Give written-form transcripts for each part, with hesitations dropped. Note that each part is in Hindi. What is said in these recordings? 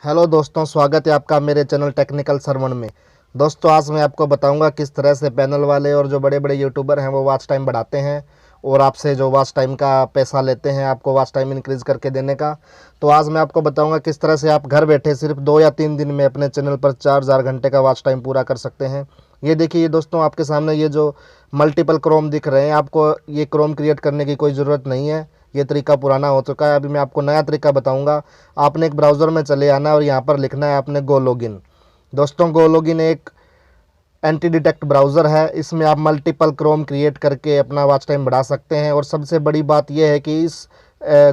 हेलो दोस्तों, स्वागत है आपका मेरे चैनल टेक्निकल सरवण में। दोस्तों, आज मैं आपको बताऊंगा किस तरह से पैनल वाले और जो बड़े बड़े यूट्यूबर हैं वो वॉच टाइम बढ़ाते हैं और आपसे जो वॉच टाइम का पैसा लेते हैं, आपको वॉच टाइम इंक्रीज़ करके देने का। तो आज मैं आपको बताऊंगा किस तरह से आप घर बैठे सिर्फ 2 या 3 दिन में अपने चैनल पर 4000 घंटे का वॉच टाइम पूरा कर सकते हैं। ये देखिए दोस्तों, आपके सामने ये जो मल्टीपल क्रोम दिख रहे हैं, आपको ये क्रोम क्रिएट करने की कोई ज़रूरत नहीं है। ये तरीका पुराना हो चुका है। अभी मैं आपको नया तरीका बताऊंगा। आपने एक ब्राउज़र में चले आना और यहाँ पर लिखना है आपने गो लॉगिन। दोस्तों, गो लॉगिन एक एंटी डिटेक्ट ब्राउज़र है। इसमें आप मल्टीपल क्रोम क्रिएट करके अपना वॉच टाइम बढ़ा सकते हैं। और सबसे बड़ी बात यह है कि इस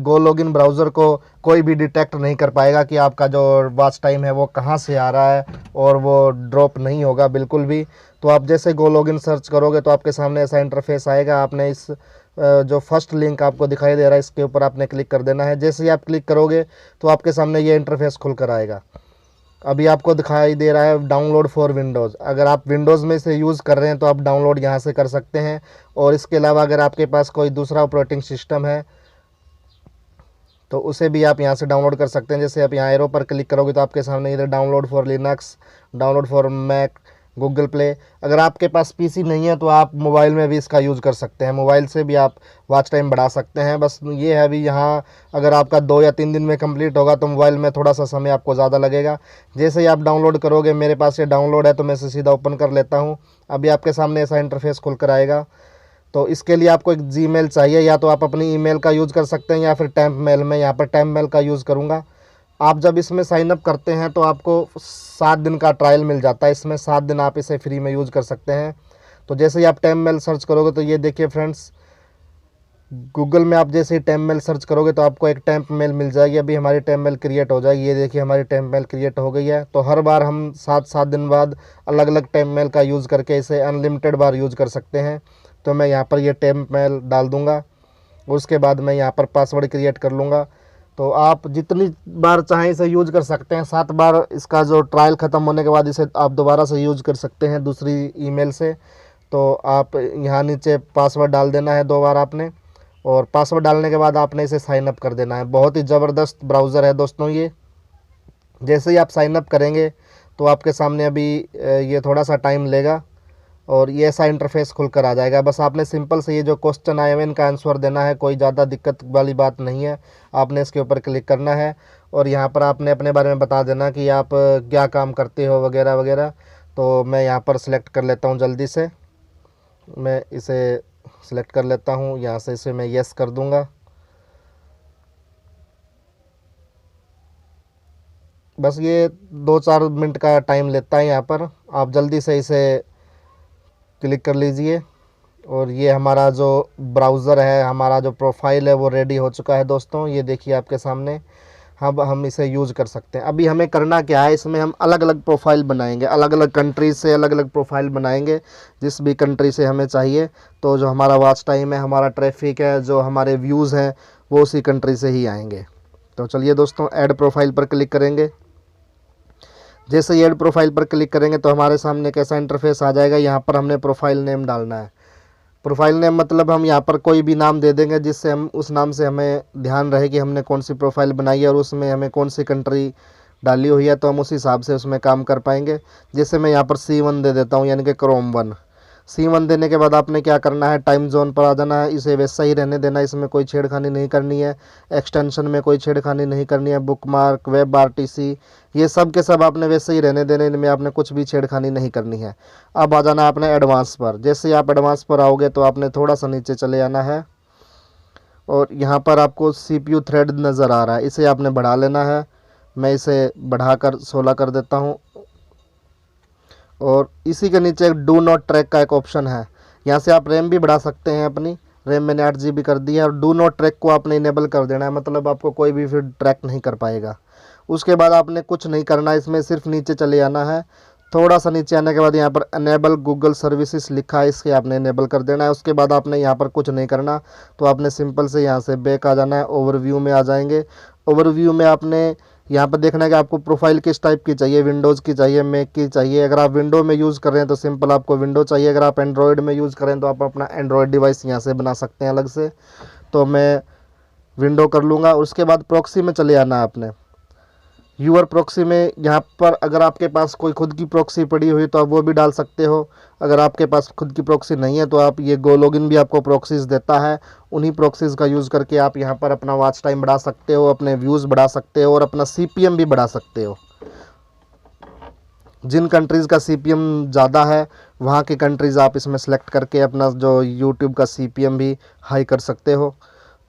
गो लॉगिन ब्राउज़र को कोई भी डिटेक्ट नहीं कर पाएगा कि आपका जो वॉच टाइम है वो कहाँ से आ रहा है, और वो ड्रॉप नहीं होगा बिल्कुल भी। तो आप जैसे गो लॉगिन सर्च करोगे तो आपके सामने ऐसा इंटरफेस आएगा। आपने इस जो फर्स्ट लिंक आपको दिखाई दे रहा है इसके ऊपर आपने क्लिक कर देना है। जैसे ही आप क्लिक करोगे तो आपके सामने ये इंटरफेस खुल कर आएगा। अभी आपको दिखाई दे रहा है डाउनलोड फॉर विंडोज़। अगर आप विंडोज़ में से यूज़ कर रहे हैं तो आप डाउनलोड यहाँ से कर सकते हैं। और इसके अलावा अगर आपके पास कोई दूसरा ऑपरेटिंग सिस्टम है तो उसे भी आप यहाँ से डाउनलोड कर सकते हैं। जैसे आप यहाँ एरो पर क्लिक करोगे तो आपके सामने इधर download for Linux, download for Mac, Google Play. अगर आपके पास पीसी नहीं है तो आप मोबाइल में भी इसका यूज़ कर सकते हैं। मोबाइल से भी आप वॉच टाइम बढ़ा सकते हैं। बस ये है, अभी यहाँ अगर आपका 2 या 3 दिन में कंप्लीट होगा तो मोबाइल में थोड़ा सा समय आपको ज़्यादा लगेगा। जैसे ही आप डाउनलोड करोगे, मेरे पास ये डाउनलोड है तो मैं इसे सीधा ओपन कर लेता हूँ। अभी आपके सामने ऐसा इंटरफेस खुल कर आएगा। तो इसके लिए आपको एक जीमेल चाहिए, या तो आप अपनी ईमेल का यूज़ कर सकते हैं या फिर टैम्प मेल में। यहाँ पर टैम्प मेल का यूज़ करूँगा। आप जब इसमें साइन अप करते हैं तो आपको 7 दिन का ट्रायल मिल जाता है। इसमें 7 दिन आप इसे फ्री में यूज़ कर सकते हैं। तो जैसे ही आप टैम्प मेल सर्च करोगे तो ये देखिए फ्रेंड्स, गूगल में आप जैसे ही टैम्प मेल सर्च करोगे तो आपको एक टैम्प मेल मिल जाएगी। अभी हमारी टैम्प मेल क्रिएट हो जाएगी। ये देखिए हमारी टैम्प मेल क्रिएट हो गई है। तो हर बार हम 7 दिन बाद अलग अलग टैम्प मेल का यूज़ करके इसे अनलिमिटेड बार यूज़ कर सकते हैं। तो मैं यहाँ पर ये टैम्प मेल डाल दूँगा। उसके बाद मैं यहाँ पर पासवर्ड क्रिएट कर लूँगा। तो आप जितनी बार चाहें इसे यूज़ कर सकते हैं। 7 बार इसका जो ट्रायल ख़त्म होने के बाद इसे आप दोबारा से यूज़ कर सकते हैं दूसरी ईमेल से। तो आप यहाँ नीचे पासवर्ड डाल देना है 2 बार आपने, और पासवर्ड डालने के बाद आपने इसे साइन अप कर देना है। बहुत ही ज़बरदस्त ब्राउज़र है दोस्तों ये। जैसे ही आप साइन अप करेंगे तो आपके सामने अभी ये थोड़ा सा टाइम लेगा और ये ऐसा इंटरफेस खुल कर आ जाएगा। बस आपने सिंपल से ये जो क्वेश्चन आए हुए इनका आंसर देना है। कोई ज़्यादा दिक्कत वाली बात नहीं है। आपने इसके ऊपर क्लिक करना है और यहाँ पर आपने अपने बारे में बता देना कि आप क्या काम करते हो वगैरह वगैरह। तो मैं यहाँ पर सिलेक्ट कर लेता हूँ जल्दी से। मैं इसे सिलेक्ट कर लेता हूँ, यहाँ से इसे मैं येस कर दूँगा। बस ये 2-4 मिनट का टाइम लेता है। यहाँ पर आप जल्दी से इसे क्लिक कर लीजिए। और ये हमारा जो ब्राउज़र है, हमारा जो प्रोफाइल है वो रेडी हो चुका है दोस्तों। ये देखिए आपके सामने। अब हम इसे यूज़ कर सकते हैं। अभी हमें करना क्या है, इसमें हम अलग अलग प्रोफाइल बनाएंगे, अलग अलग कंट्री से अलग अलग प्रोफाइल बनाएंगे जिस भी कंट्री से हमें चाहिए। तो जो हमारा वॉच टाइम है, हमारा ट्रैफिक है, जो हमारे व्यूज़ हैं वो उसी कंट्री से ही आएंगे। तो चलिए दोस्तों, ऐड प्रोफाइल पर क्लिक करेंगे। जैसे ही ऐड प्रोफाइल पर क्लिक करेंगे तो हमारे सामने एक ऐसा इंटरफेस आ जाएगा। यहाँ पर हमने प्रोफाइल नेम डालना है। प्रोफाइल नेम मतलब हम यहाँ पर कोई भी नाम दे देंगे जिससे हम उस नाम से हमें ध्यान रहे कि हमने कौन सी प्रोफाइल बनाई है और उसमें हमें कौन सी कंट्री डाली हुई है। तो हम उस हिसाब से उसमें काम कर पाएंगे। जैसे मैं यहाँ पर C1 दे देता हूँ, यानी कि क्रोम 1। C1 देने के बाद आपने क्या करना है, टाइम जोन पर आ जाना है। इसे वैसा ही रहने देना, इसमें कोई छेड़खानी नहीं करनी है। एक्सटेंशन में कोई छेड़खानी नहीं करनी है। बुकमार्क, वेब RTC, ये सब के सब आपने वैसे ही रहने देने, इनमें आपने कुछ भी छेड़खानी नहीं करनी है। अब आ जाना है आपने एडवांस पर। जैसे ही आप एडवांस पर आओगे तो आपने थोड़ा सा नीचे चले आना है और यहाँ पर आपको CPU थ्रेड नज़र आ रहा है, इसे आपने बढ़ा लेना है। मैं इसे बढ़ाकर 16 कर देता हूँ। और इसी के नीचे एक डू नॉट ट्रैक का एक ऑप्शन है। यहाँ से आप रैम भी बढ़ा सकते हैं अपनी। रैम मैंने 8 GB कर दी है। और डू नॉट ट्रैक को आपने इनेबल कर देना है, मतलब आपको कोई भी फिर ट्रैक नहीं कर पाएगा। उसके बाद आपने कुछ नहीं करना, इसमें सिर्फ नीचे चले आना है। थोड़ा सा नीचे आने के बाद यहाँ पर अनेबल गूगल सर्विसेज लिखा है, इसके आपने इनेबल कर देना है। उसके बाद आपने यहाँ पर कुछ नहीं करना, तो आपने सिंपल से यहाँ से बैक आ जाना है। ओवरव्यू में आ जाएंगे। ओवरव्यू में आपने यहाँ पर देखना है कि आपको प्रोफाइल किस टाइप की चाहिए, विंडोज़ की चाहिए, मैक की चाहिए। अगर आप विंडो में यूज़ कर रहे हैं तो सिंपल आपको विंडो चाहिए। अगर आप एंड्रॉयड में यूज़ करें तो आप अपना एंड्रॉयड डिवाइस यहाँ से बना सकते हैं अलग से। तो मैं विंडो कर लूँगा। उसके बाद प्रॉक्सी में चले आना है आपने। यूआर प्रॉक्सी में यहाँ पर अगर आपके पास कोई खुद की प्रॉक्सी पड़ी हुई तो आप वो भी डाल सकते हो। अगर आपके पास खुद की प्रॉक्सी नहीं है तो आप ये गो लॉगिन भी आपको प्रॉक्सीज देता है, उन्हीं प्रॉक्सीज का यूज़ करके आप यहाँ पर अपना वॉच टाइम बढ़ा सकते हो, अपने व्यूज़ बढ़ा सकते हो और अपना सीपीएम भी बढ़ा सकते हो। जिन कंट्रीज़ का सीपीएम ज़्यादा है वहाँ की कंट्रीज़ आप इसमें सेलेक्ट करके अपना जो यूट्यूब का सीपीएम भी हाई कर सकते हो।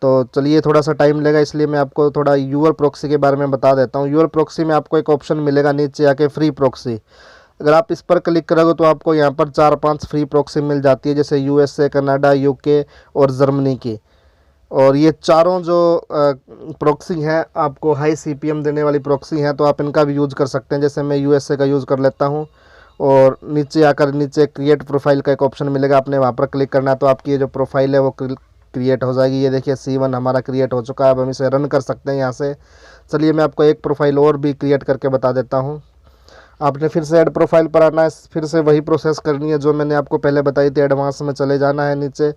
तो चलिए, थोड़ा सा टाइम लेगा इसलिए मैं आपको थोड़ा यूआर प्रॉक्सी के बारे में बता देता हूँ। यूआर प्रॉक्सी में आपको एक ऑप्शन मिलेगा नीचे आके फ्री प्रॉक्सी। अगर आप इस पर क्लिक करोगे तो आपको यहाँ पर 4-5 फ्री प्रॉक्सी मिल जाती है, जैसे यूएसए, कनाडा, यूके और जर्मनी की। और ये चारों जो प्रॉक्सी हैं आपको हाई सीपीएम देने वाली प्रॉक्सी हैं, तो आप इनका भी यूज़ कर सकते हैं। जैसे मैं यूएसए का यूज़ कर लेता हूँ और नीचे आकर नीचे क्रिएट प्रोफाइल का एक ऑप्शन मिलेगा, आपने वहाँ पर क्लिक करना है तो आपकी ये जो प्रोफाइल है वो क्रिएट हो जाएगी। ये देखिए C1 हमारा क्रिएट हो चुका है। अब हम इसे रन कर सकते हैं यहाँ से। चलिए मैं आपको एक प्रोफाइल और भी क्रिएट करके बता देता हूँ। आपने फिर से ऐड प्रोफाइल पर आना है, फिर से वही प्रोसेस करनी है जो मैंने आपको पहले बताई थी। एडवांस में चले जाना है नीचे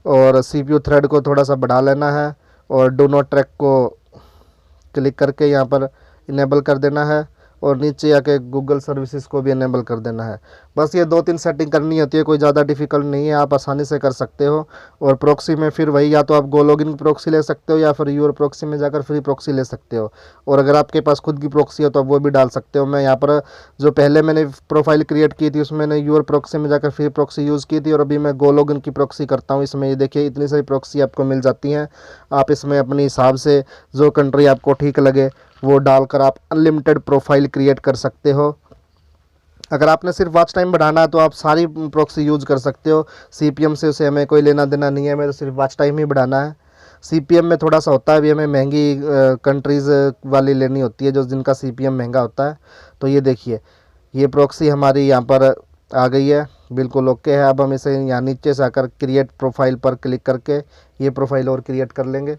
और CPU थ्रेड को थोड़ा सा बढ़ा लेना है और डू नॉट ट्रैक को क्लिक करके यहाँ पर इनेबल कर देना है और नीचे आके गूगल सर्विसेज को भी इनेबल कर देना है। बस ये 2-3 सेटिंग करनी होती है, कोई ज़्यादा डिफिकल्ट नहीं है, आप आसानी से कर सकते हो। और प्रॉक्सी में फिर वही, या तो आप गो लॉगिन की प्रॉक्सी ले सकते हो या फिर यूआर प्रॉक्सी में जाकर फ्री प्रॉक्सी ले सकते हो। और अगर आपके पास खुद की प्रॉक्सी हो तो आप वो भी डाल सकते हो। मैं यहाँ पर जो पहले मैंने प्रोफाइल क्रिएट की थी उसमें मैंने यूआर प्रॉक्सी में जाकर फ्री प्रॉक्सी यूज़ की थी और अभी मैं गो लॉगिन की प्रॉक्सी करता हूँ। इसमें ये देखिए इतनी सारी प्रॉक्सी आपको मिल जाती हैं। आप इसमें अपने हिसाब से जो कंट्री आपको ठीक लगे वो डालकर आप अनलिमिटेड प्रोफाइल क्रिएट कर सकते हो। अगर आपने सिर्फ वॉच टाइम बढ़ाना है तो आप सारी प्रॉक्सी यूज़ कर सकते हो। सीपीएम से उसे हमें कोई लेना देना नहीं है, हमें तो सिर्फ वॉच टाइम ही बढ़ाना है। सीपीएम में थोड़ा सा होता है, अभी हमें महंगी कंट्रीज़ वाली लेनी होती है जो जिनका सीपीएम महंगा होता है। तो ये देखिए ये प्रॉक्सी हमारी यहाँ पर आ गई है, बिल्कुल ओके है। अब हम इसे यहाँ नीचे से आकर क्रिएट प्रोफाइल पर क्लिक करके ये प्रोफाइल और क्रिएट कर लेंगे।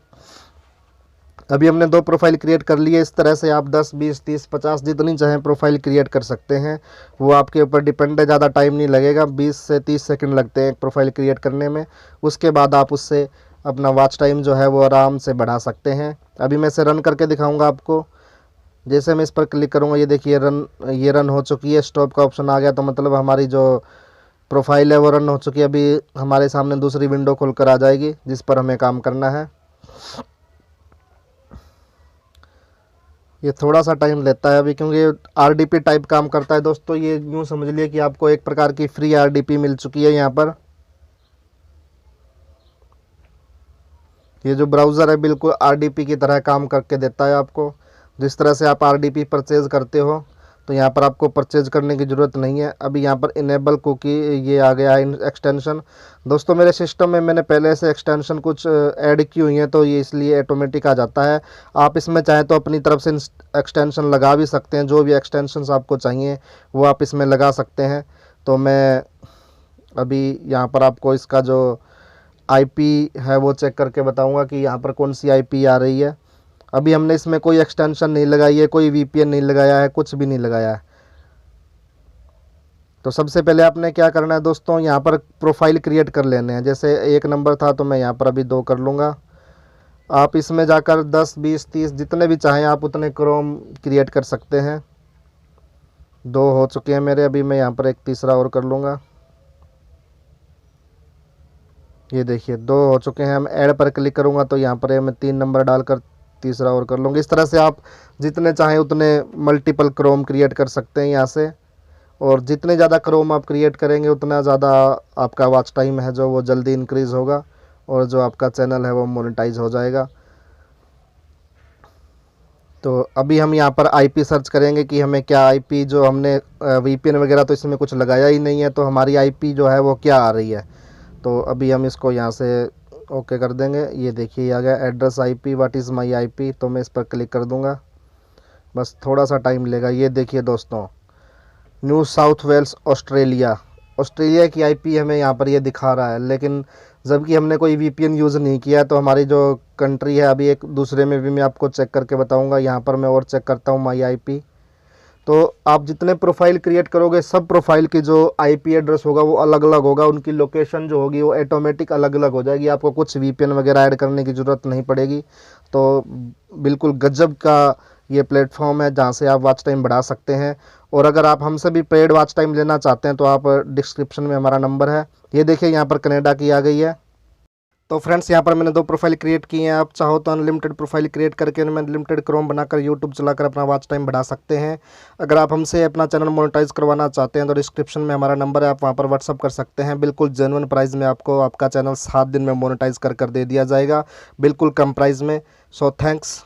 अभी हमने 2 प्रोफाइल क्रिएट कर लिए। इस तरह से आप 10, 20, 30, 50 जितनी चाहें प्रोफाइल क्रिएट कर सकते हैं, वो आपके ऊपर डिपेंड है। ज़्यादा टाइम नहीं लगेगा, 20 से 30 सेकंड लगते हैं एक प्रोफाइल क्रिएट करने में। उसके बाद आप उससे अपना वॉच टाइम जो है वो आराम से बढ़ा सकते हैं। अभी मैं इसे रन करके दिखाऊँगा आपको। जैसे मैं इस पर क्लिक करूँगा ये देखिए ये रन हो चुकी है। स्टॉप का ऑप्शन आ गया तो मतलब हमारी जो प्रोफाइल है वो रन हो चुकी है। अभी हमारे सामने दूसरी विंडो खोल कर आ जाएगी जिस पर हमें काम करना है। ये थोड़ा सा टाइम लेता है अभी क्योंकि RDP टाइप काम करता है दोस्तों। ये यूँ समझ लिए कि आपको एक प्रकार की फ्री RDP मिल चुकी है यहाँ पर। ये जो ब्राउज़र है बिल्कुल RDP की तरह काम करके देता है आपको। जिस तरह से आप RDP परचेज़ करते हो तो यहाँ पर आपको परचेज़ करने की ज़रूरत नहीं है। अभी यहाँ पर इनेबल कुकी ये आ गया है एक्सटेंशन। दोस्तों मेरे सिस्टम में मैंने पहले से एक्सटेंशन कुछ ऐड की हुई हैं तो ये इसलिए ऑटोमेटिक आ जाता है। आप इसमें चाहें तो अपनी तरफ से एक्सटेंशन लगा भी सकते हैं, जो भी एक्सटेंशंस आपको चाहिए वो आप इसमें लगा सकते हैं। तो मैं अभी यहाँ पर आपको इसका जो IP है वो चेक करके बताऊँगा कि यहाँ पर कौन सी IP आ रही है। अभी हमने इसमें कोई एक्सटेंशन नहीं लगाई है, कोई VPN नहीं लगाया है, कुछ भी नहीं लगाया है। तो सबसे पहले आपने क्या करना है दोस्तों, यहाँ पर प्रोफाइल क्रिएट कर लेने हैं। जैसे 1 नंबर था तो मैं यहाँ पर अभी 2 कर लूँगा। आप इसमें जाकर 10, 20, 30 जितने भी चाहें आप उतने क्रोम क्रिएट कर सकते हैं। 2 हो चुके हैं मेरे। अभी मैं यहाँ पर एक तीसरा और कर लूँगा। ये देखिए 2 हो चुके हैं। हम ऐड पर क्लिक करूँगा तो यहाँ पर मैं 3 नंबर डालकर तीसरा और कर लूँगा। इस तरह से आप जितने चाहें उतने मल्टीपल क्रोम क्रिएट कर सकते हैं यहाँ से। और जितने ज़्यादा क्रोम आप क्रिएट करेंगे उतना ज़्यादा आपका वॉच टाइम है जो वो जल्दी इंक्रीज़ होगा और जो आपका चैनल है वो मोनेटाइज हो जाएगा। तो अभी हम यहाँ पर IP सर्च करेंगे कि हमें क्या IP, जो हमने VPN वगैरह तो इसमें कुछ लगाया ही नहीं है, तो हमारी IP जो है वो क्या आ रही है। तो अभी हम इसको यहाँ से ओके कर देंगे। ये देखिए आ गया address IP, what is my IP। तो मैं इस पर क्लिक कर दूँगा, बस थोड़ा सा टाइम लेगा। ये देखिए दोस्तों न्यू साउथ वेल्स ऑस्ट्रेलिया की IP हमें यहाँ पर ये दिखा रहा है, लेकिन जबकि हमने कोई VPN यूज़ नहीं किया। तो हमारी जो कंट्री है अभी एक दूसरे में भी मैं आपको चेक करके बताऊँगा। यहाँ पर मैं और चेक करता हूँ माई IP। तो आप जितने प्रोफाइल क्रिएट करोगे सब प्रोफाइल की जो IP एड्रेस होगा वो अलग अलग होगा, उनकी लोकेशन जो होगी वो ऑटोमेटिक अलग अलग हो जाएगी। आपको कुछ VPN वगैरह ऐड करने की ज़रूरत नहीं पड़ेगी। तो बिल्कुल गजब का ये प्लेटफॉर्म है जहाँ से आप वॉच टाइम बढ़ा सकते हैं। और अगर आप हमसे भी पेड वॉच टाइम लेना चाहते हैं तो आप डिस्क्रिप्शन में हमारा नंबर है। ये देखिए यहाँ पर कनाडा की आ गई है। तो फ्रेंड्स यहाँ पर मैंने 2 प्रोफाइल क्रिएट की हैं। आप चाहो तो अनलिमिटेड प्रोफाइल क्रिएट करके उनमें अनलिमिटेड क्रोम बनाकर यूट्यूब चलाकर अपना वॉच टाइम बढ़ा सकते हैं। अगर आप हमसे अपना चैनल मोनेटाइज करवाना चाहते हैं तो डिस्क्रिप्शन में हमारा नंबर है, आप वहाँ पर व्हाट्सअप कर सकते हैं। बिल्कुल जेन्युइन प्राइस में आपको आपका चैनल 7 दिन में मोनेटाइज कर दे दिया जाएगा, बिल्कुल कम प्राइस में। So thanks.